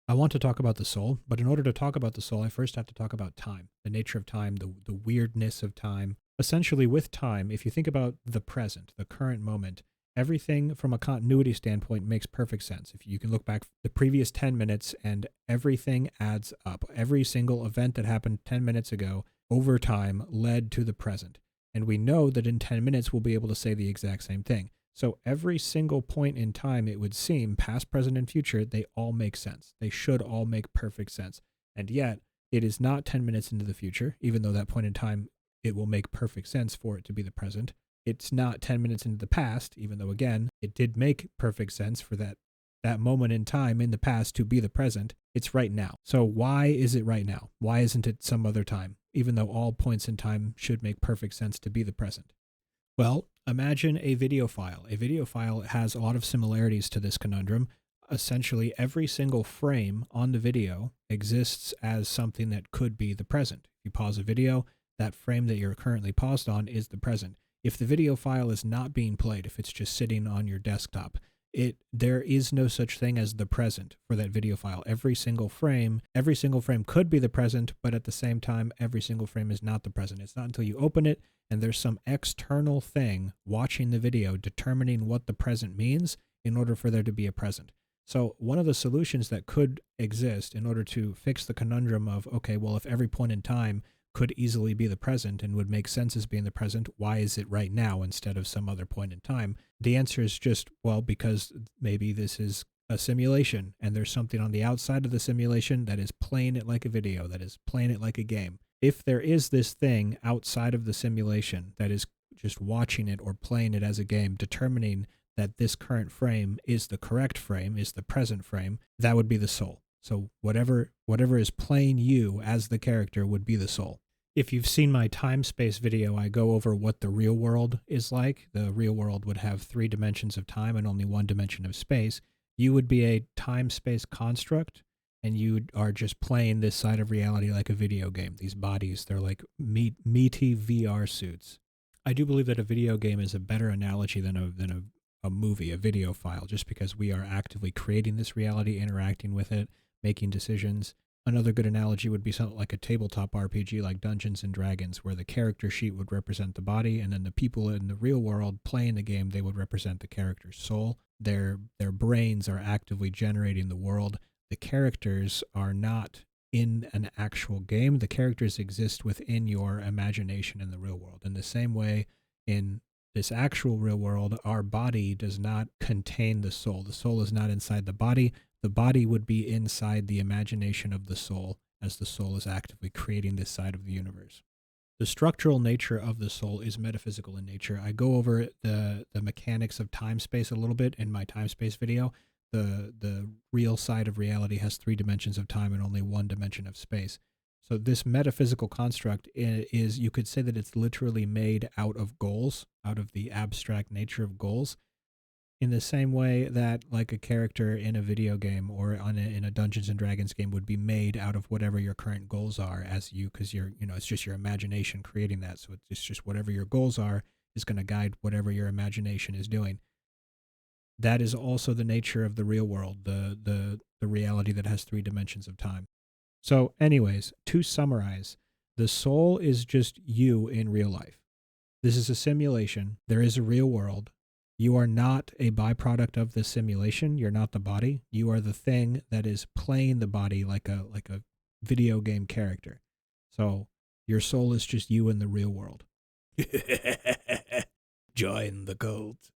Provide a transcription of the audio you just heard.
I want to talk about the soul, but in order to talk about the soul, I first have to talk about time, the nature of time, the weirdness of time. Essentially, with time, if you think about the present, the current moment, everything from a continuity standpoint makes perfect sense. If you can look back the previous 10 minutes and everything adds up, every single event that happened 10 minutes ago over time led to the present. And we know that in 10 minutes, we'll be able to say the exact same thing. So every single point in time, it would seem, past, present, and future, they all make sense. They should all make perfect sense. And yet, it is not 10 minutes into the future, even though that point in time, it will make perfect sense for it to be the present. It's not 10 minutes into the past, even though, again, it did make perfect sense for that moment in time in the past to be the present. It's right now. So why is it right now? Why isn't it some other time, even though all points in time should make perfect sense to be the present? Well, imagine a video file. A video file has a lot of similarities to this conundrum. Essentially, every single frame on the video exists as something that could be the present. If you pause a video, that frame that you're currently paused on is the present. If the video file is not being played, if it's just sitting on your desktop, there is no such thing as the present for that video file. Every single frame could be the present, but at the same time, every single frame is not the present. It's not until you open it and there's some external thing watching the video determining what the present means in order for there to be a present. So one of the solutions that could exist in order to fix the conundrum of, okay, well, if every point in time could easily be the present and would make sense as being the present, why is it right now instead of some other point in time? The answer is just, well, because maybe this is a simulation and there's something on the outside of the simulation that is playing it like a video, that is playing it like a game. If there is this thing outside of the simulation that is just watching it or playing it as a game, determining that this current frame is the correct frame, is the present frame, that would be the soul. So whatever is playing you as the character would be the soul. If you've seen my time-space video, I go over what the real world is like. The real world would have 3 dimensions of time and only 1 dimension of space. You would be a time-space construct, and you are just playing this side of reality like a video game. These bodies, they're like meaty VR suits. I do believe that a video game is a better analogy than a movie, a video file, just because we are actively creating this reality, interacting with it, making decisions. Another good analogy would be something like a tabletop RPG like Dungeons and Dragons, where the character sheet would represent the body, and then the people in the real world playing the game, they would represent the character's soul. Their brains are actively generating the world. The characters are not in an actual game. The characters exist within your imagination in the real world. In the same way, in this actual real world, our body does not contain the soul. The soul is not inside the body. The body would be inside the imagination of the soul, as the soul is actively creating this side of the universe. The structural nature of the soul is metaphysical in nature. I go over the mechanics of time-space a little bit in my time-space video. The real side of reality has 3 dimensions of time and only 1 dimension of space. So this metaphysical construct is, you could say that it's literally made out of goals, out of the abstract nature of goals, in the same way that like a character in a video game or in a Dungeons and Dragons game would be made out of whatever your current goals are because it's just your imagination creating that. So it's just whatever your goals are is going to guide whatever your imagination is doing. That is also the nature of the real world, the reality that has 3 dimensions of time. So anyways, to summarize, the soul is just you in real life. This is a simulation. There is a real world. You are not a byproduct of the simulation. You're not the body. You are the thing that is playing the body like a video game character. So your soul is just you in the real world. Join the cult.